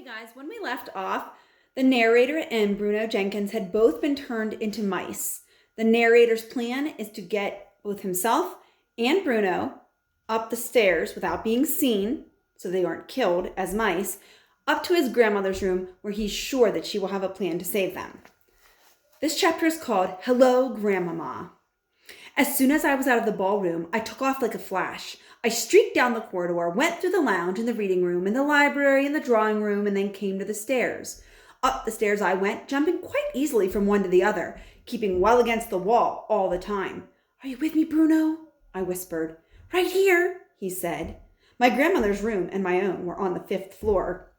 Guys, when we left off, the narrator and Bruno Jenkins had both been turned into mice. The narrator's plan is to get both himself and Bruno up the stairs without being seen, so they aren't killed as mice, up to his grandmother's room where he's sure that she will have a plan to save them. This chapter is called Hello, Grandmama. As soon as I was out of the ballroom, I took off like a flash. I streaked down the corridor, went through the lounge and the reading room and the library and the drawing room, and then came to the stairs. Up the stairs I went, jumping quite easily from one to the other, keeping well against the wall all the time. "Are you with me, Bruno?" I whispered. "Right here," he said. My grandmother's room and my own were on the 5th floor.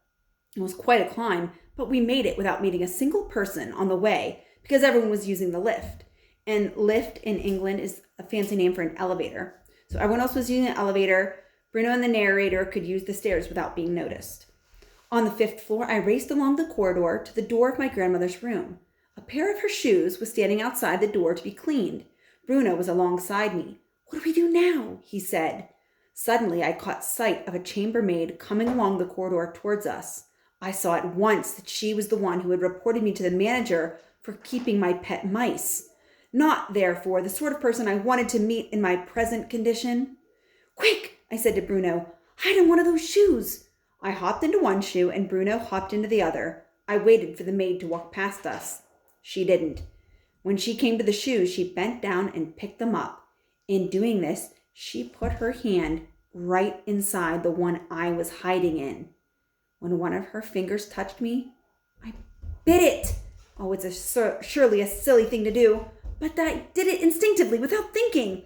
It was quite a climb, but we made it without meeting a single person on the way because everyone was using the lift. And lift in England is a fancy name for an elevator. So everyone else was using the elevator. Bruno and the narrator could use the stairs without being noticed. On the 5th floor, I raced along the corridor to the door of my grandmother's room. A pair of her shoes was standing outside the door to be cleaned. Bruno was alongside me. "What do we do now?" he said. Suddenly, I caught sight of a chambermaid coming along the corridor towards us. I saw at once that she was the one who had reported me to the manager for keeping my pet mice. Not, therefore, the sort of person I wanted to meet in my present condition. "Quick," I said to Bruno, "hide in one of those shoes." I hopped into one shoe and Bruno hopped into the other. I waited for the maid to walk past us. She didn't. When she came to the shoes, she bent down and picked them up. In doing this, she put her hand right inside the one I was hiding in. When one of her fingers touched me, I bit it. Oh, it's surely a silly thing to do, but I did it instinctively without thinking.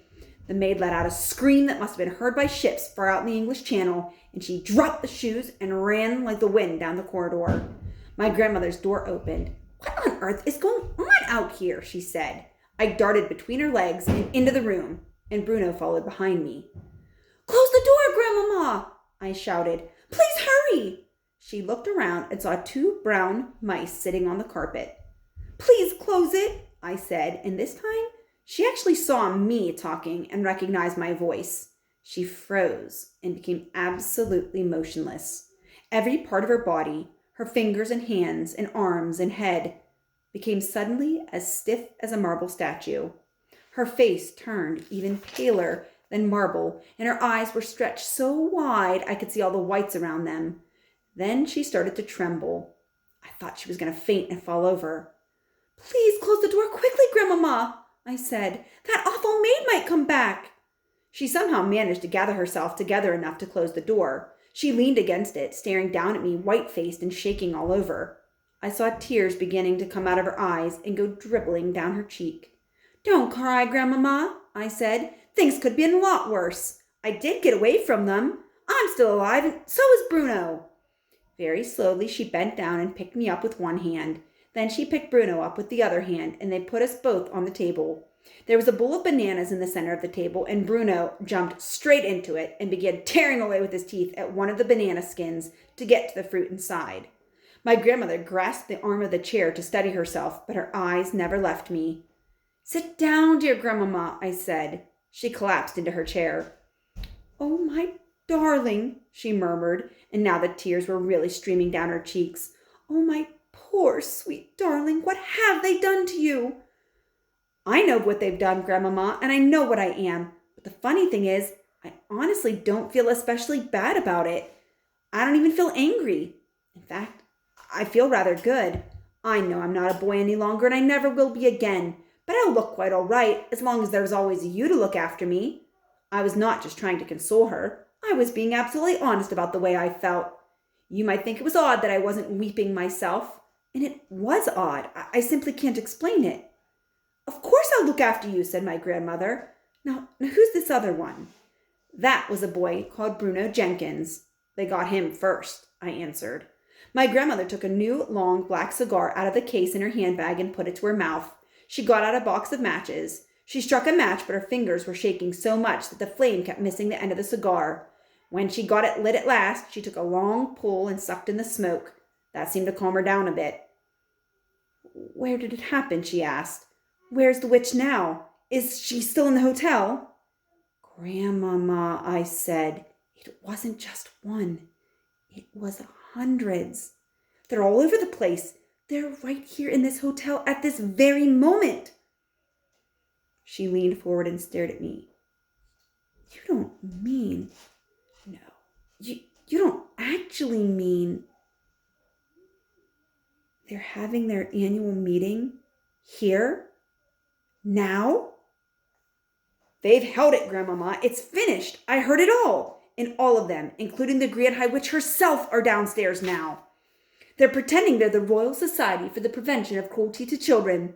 The maid let out a scream that must have been heard by ships far out in the English Channel, and she dropped the shoes and ran like the wind down the corridor. My grandmother's door opened. "What on earth is going on out here?" she said. I darted between her legs and into the room, and Bruno followed behind me. "Close the door, Grandmama!" I shouted. "Please hurry!" She looked around and saw 2 brown mice sitting on the carpet. "Please close it," I said, and this time she actually saw me talking and recognized my voice. She froze and became absolutely motionless. Every part of her body, her fingers and hands and arms and head, became suddenly as stiff as a marble statue. Her face turned even paler than marble, and her eyes were stretched so wide I could see all the whites around them. Then she started to tremble. I thought she was going to faint and fall over. "Please close the door quickly, Grandmama," I said. "That awful maid might come back." She somehow managed to gather herself together enough to close the door. She leaned against it, staring down at me, white-faced and shaking all over. I saw tears beginning to come out of her eyes and go dribbling down her cheek. "Don't cry, Grandmama," I said. "Things could have been a lot worse. I did get away from them. I'm still alive, and so is Bruno." Very slowly, she bent down and picked me up with one hand. Then she picked Bruno up with the other hand, and they put us both on the table. There was a bowl of bananas in the center of the table, and Bruno jumped straight into it and began tearing away with his teeth at one of the banana skins to get to the fruit inside. My grandmother grasped the arm of the chair to steady herself, but her eyes never left me. "Sit down, dear Grandmama," I said. She collapsed into her chair. "Oh, my darling," she murmured, and now the tears were really streaming down her cheeks. "Oh, my poor, sweet darling, what have they done to you?" "I know what they've done, Grandmama, and I know what I am. But the funny thing is, I honestly don't feel especially bad about it. I don't even feel angry. In fact, I feel rather good. I know I'm not a boy any longer, and I never will be again. But I'll look quite all right, as long as there's always you to look after me." I was not just trying to console her. I was being absolutely honest about the way I felt. You might think it was odd that I wasn't weeping myself. And it was odd. I simply can't explain it. "Of course I'll look after you," said my grandmother. Now who's this other one?" "That was a boy called Bruno Jenkins. They got him first," I answered. My grandmother took a new, long, black cigar out of the case in her handbag and put it to her mouth. She got out a box of matches. She struck a match, but her fingers were shaking so much that the flame kept missing the end of the cigar. When she got it lit at last, she took a long pull and sucked in the smoke. That seemed to calm her down a bit. "Where did it happen?" she asked. "Where's the witch now? Is she still in the hotel?" "Grandmama," I said, "it wasn't just one. It was hundreds. They're all over the place. They're right here in this hotel at this very moment. She leaned forward and stared at me. You don't mean... No, you don't actually mean... They're having their annual meeting here? Now? They've held it, Grandmama. It's finished. I heard it all. And all of them, including the Grand High Witch herself, are downstairs now. They're pretending they're the Royal Society for the Prevention of Cruelty to Children.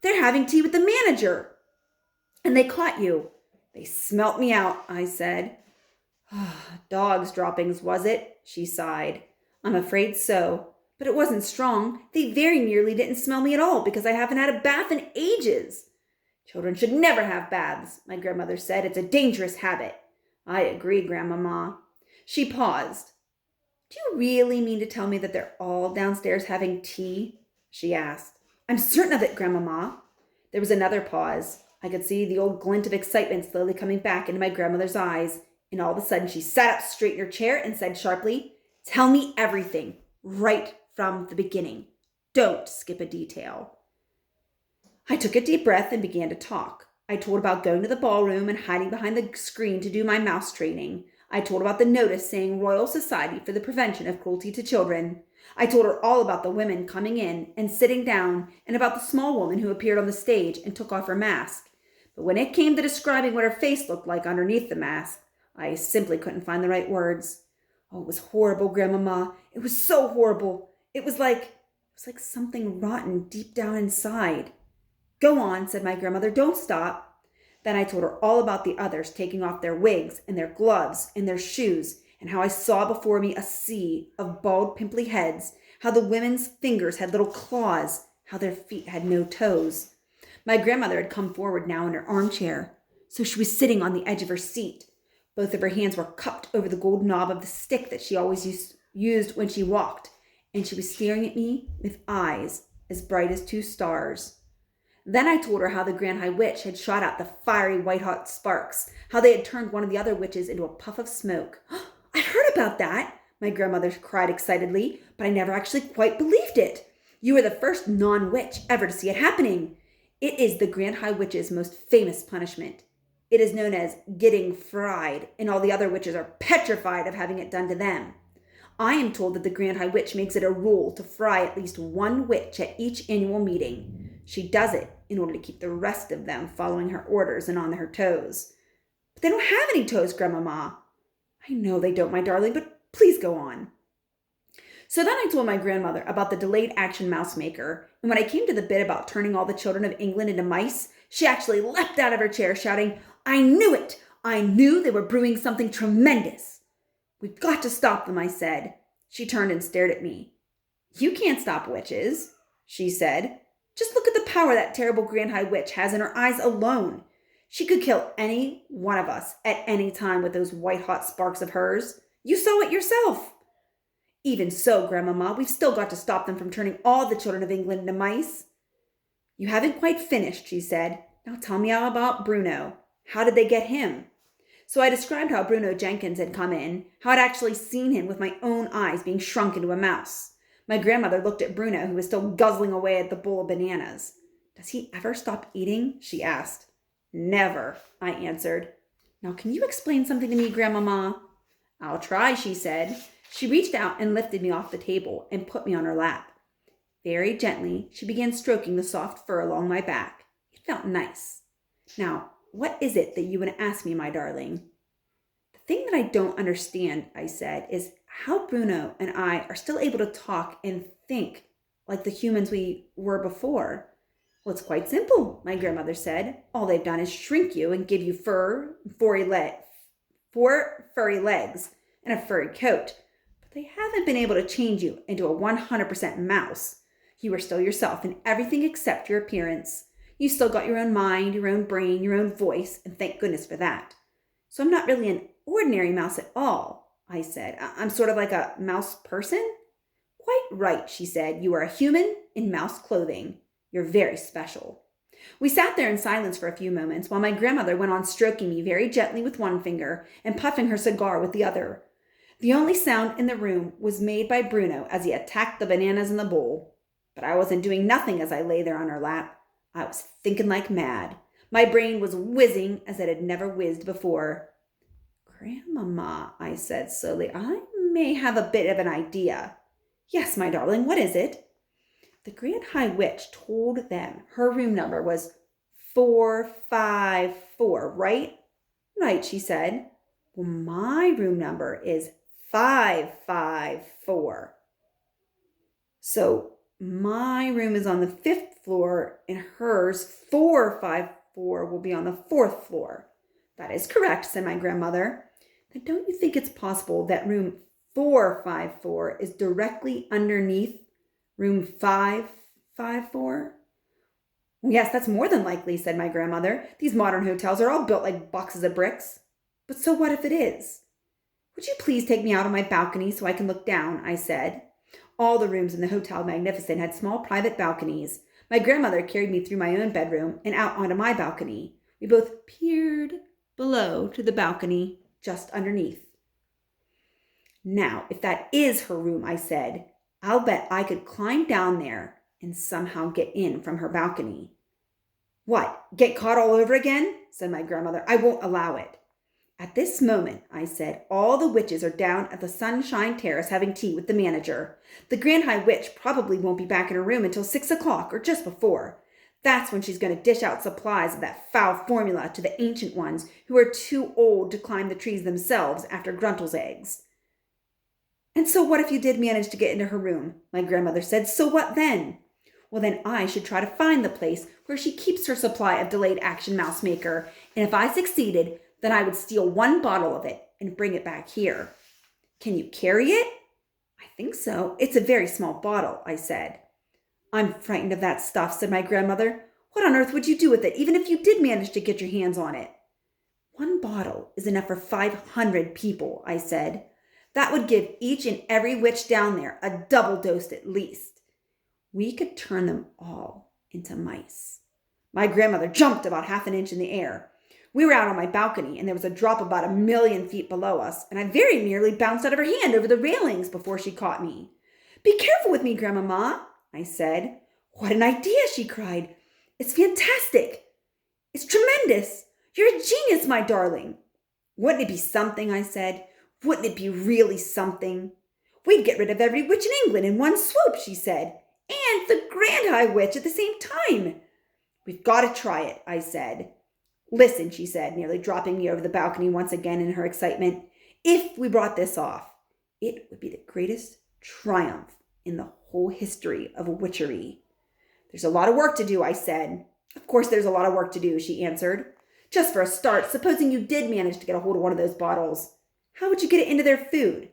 They're having tea with the manager. And they caught you. They smelt me out, I said. Dog's droppings, was it? She sighed. I'm afraid so. But it wasn't strong. They very nearly didn't smell me at all because I haven't had a bath in ages. Children should never have baths, my grandmother said. It's a dangerous habit. I agree, Grandmama. She paused. Do you really mean to tell me that they're all downstairs having tea? She asked. I'm certain of it, Grandmama. There was another pause. I could see the old glint of excitement slowly coming back into my grandmother's eyes, and all of a sudden she sat up straight in her chair and said sharply, Tell me everything, right from the beginning. Don't skip a detail. I took a deep breath and began to talk. I told about going to the ballroom and hiding behind the screen to do my mouse training. I told about the notice saying Royal Society for the Prevention of Cruelty to Children. I told her all about the women coming in and sitting down and about the small woman who appeared on the stage and took off her mask. But when it came to describing what her face looked like underneath the mask, I simply couldn't find the right words. Oh, it was horrible, Grandmama. It was so horrible. It was like something rotten deep down inside. Go on, said my grandmother. Don't stop. Then I told her all about the others taking off their wigs and their gloves and their shoes, and how I saw before me a sea of bald, pimply heads, how the women's fingers had little claws, how their feet had no toes. My grandmother had come forward now in her armchair, so she was sitting on the edge of her seat. Both of her hands were cupped over the gold knob of the stick that she always used when she walked, and she was staring at me with eyes as bright as 2 stars. Then I told her how the Grand High Witch had shot out the fiery white-hot sparks, how they had turned one of the other witches into a puff of smoke. I heard about that, my grandmother cried excitedly, but I never actually quite believed it. You were the first non-witch ever to see it happening. It is the Grand High Witch's most famous punishment. It is known as getting fried, and all the other witches are petrified of having it done to them. I am told that the Grand High Witch makes it a rule to fry at least 1 witch at each annual meeting. She does it in order to keep the rest of them following her orders and on their toes. But they don't have any toes, Grandmama. I know they don't, my darling, but please go on. So then I told my grandmother about the delayed action mouse maker, and when I came to the bit about turning all the children of England into mice, she actually leapt out of her chair shouting, I knew it! I knew they were brewing something tremendous. We've got to stop them, I said. She turned and stared at me. You can't stop witches, she said. Just look at the power that terrible Grand High Witch has in her eyes alone. She could kill any one of us at any time with those white-hot sparks of hers. You saw it yourself. Even so, Grandmama, we've still got to stop them from turning all the children of England into mice. You haven't quite finished, she said. Now tell me all about Bruno. How did they get him? So I described how Bruno Jenkins had come in, how I'd actually seen him with my own eyes being shrunk into a mouse. My grandmother looked at Bruno, who was still guzzling away at the bowl of bananas. Does he ever stop eating? She asked. Never, I answered. Now can you explain something to me, Grandmama? I'll try, she said. She reached out and lifted me off the table and put me on her lap. Very gently, she began stroking the soft fur along my back. It felt nice. Now, what is it that you want to ask me, my darling? The thing that I don't understand, I said, is how Bruno and I are still able to talk and think like the humans we were before. Well, it's quite simple, my grandmother said. All they've done is shrink you and give you 4 furry legs and a furry coat. But they haven't been able to change you into a 100% mouse. You are still yourself in everything except your appearance. You still got your own mind, your own brain, your own voice, and thank goodness for that. So I'm not really an ordinary mouse at all, I said. I'm sort of like a mouse person. Quite right, she said. You are a human in mouse clothing. You're very special. We sat there in silence for a few moments while my grandmother went on stroking me very gently with one finger and puffing her cigar with the other. The only sound in the room was made by Bruno as he attacked the bananas in the bowl. But I wasn't doing nothing as I lay there on her lap. I was thinking like mad. My brain was whizzing as it had never whizzed before. "Grandmama," I said slowly, "I may have a bit of an idea." "Yes, my darling, what is it?" The Grand High Witch told them her room number was 454, right? "Right," she said. "Well, my room number is 554. So my room is on the 5th floor and hers 454 will be on the 4th floor." "That is correct," said my grandmother. "Then don't you think it's possible that room 454 is directly underneath room 554? "Yes, that's more than likely," said my grandmother. "These modern hotels are all built like boxes of bricks." "But so what if it is?" "Would you please take me out on my balcony so I can look down?" I said. All the rooms in the Hotel Magnificent had small private balconies. My grandmother carried me through my own bedroom and out onto my balcony. We both peered below to the balcony just underneath. "Now, if that is her room," I said, "I'll bet I could climb down there and somehow get in from her balcony." "What, get caught all over again?" said my grandmother. "I won't allow it." "At this moment," I said, "all the witches are down at the Sunshine Terrace having tea with the manager. The Grand High Witch probably won't be back in her room until 6 o'clock or just before. That's when she's going to dish out supplies of that foul formula to the ancient ones who are too old to climb the trees themselves after Gruntel's eggs." "And so what if you did manage to get into her room?" my grandmother said. "So what then?" "Well, then I should try to find the place where she keeps her supply of delayed action mouse maker, and if I succeeded, then I would steal 1 bottle of it and bring it back here." "Can you carry it?" "I think so. It's a very small bottle," I said. "I'm frightened of that stuff," said my grandmother. "What on earth would you do with it, even if you did manage to get your hands on it?" "1 bottle is enough for 500 people," I said. "That would give each and every witch down there a double dose at least. We could turn them all into mice." My grandmother jumped about half an inch in the air. We were out on my balcony, and there was a drop about 1,000,000 feet below us, and I very nearly bounced out of her hand over the railings before she caught me. "Be careful with me, Grandmama," I said. "What an idea," she cried. "It's fantastic. It's tremendous. You're a genius, my darling." "Wouldn't it be something?" I said. "Wouldn't it be really something?" "We'd get rid of every witch in England in one swoop," she said, "and the Grand High Witch at the same time." "We've got to try it," I said. "Listen," she said, nearly dropping me over the balcony once again in her excitement. "If we brought this off, it would be the greatest triumph in the whole history of witchery." "There's a lot of work to do," I said. "Of course there's a lot of work to do," she answered. "Just for a start, supposing you did manage to get a hold of one of those bottles, how would you get it into their food?"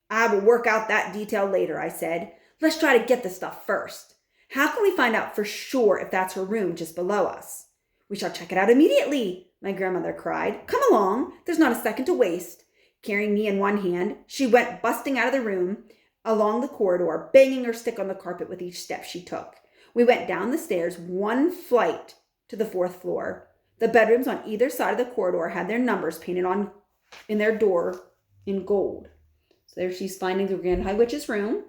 "I will work out that detail later," I said. "Let's try to get the stuff first. How can we find out for sure if that's her room just below us?" "We shall check it out immediately," my grandmother cried. "Come along. There's not a second to waste." Carrying me in one hand, she went busting out of the room, along the corridor, banging her stick on the carpet with each step she took. We went down the stairs 1 flight to the 4th floor. The bedrooms on either side of the corridor had their numbers painted on in their door in gold. So there she's finding the Grand High Witch's room.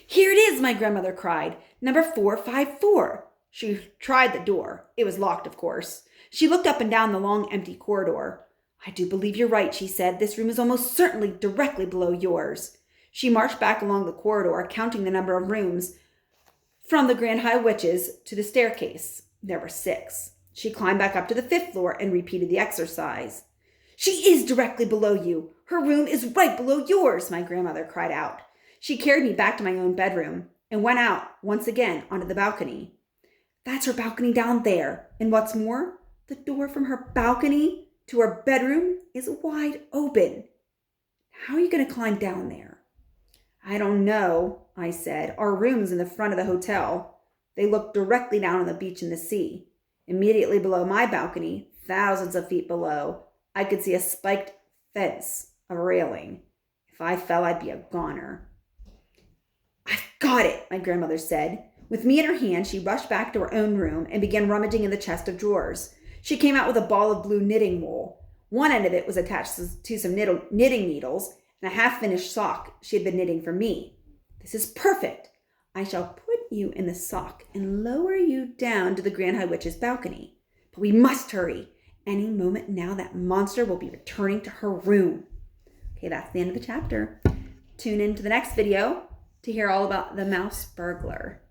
"Here it is," my grandmother cried. "Number 454. She tried the door. It was locked, of course. She looked up and down the long, empty corridor. "I do believe you're right," she said. "This room is almost certainly directly below yours." She marched back along the corridor, counting the number of rooms from the Grand High Witch's to the staircase. There were 6. She climbed back up to the 5th floor and repeated the exercise. "She is directly below you. Her room is right below yours," my grandmother cried out. She carried me back to my own bedroom and went out once again onto the balcony. "That's her balcony down there. And what's more, the door from her balcony to her bedroom is wide open. How are you going to climb down there?" "I don't know," I said. "Our room's in the front of the hotel. They look directly down on the beach and the sea. Immediately below my balcony, thousands of feet below, I could see a spiked fence, a railing. If I fell, I'd be a goner." "I've got it," my grandmother said. With me in her hand, she rushed back to her own room and began rummaging in the chest of drawers. She came out with a ball of blue knitting wool. One end of it was attached to some knitting needles and a half-finished sock she had been knitting for me. This is perfect. I shall put you in the sock and lower you down to the Grand High Witch's balcony. But we must hurry. Any moment now that monster will be returning to her room. Okay, that's the end of the chapter. Tune into the next video to hear all about the mouse burglar.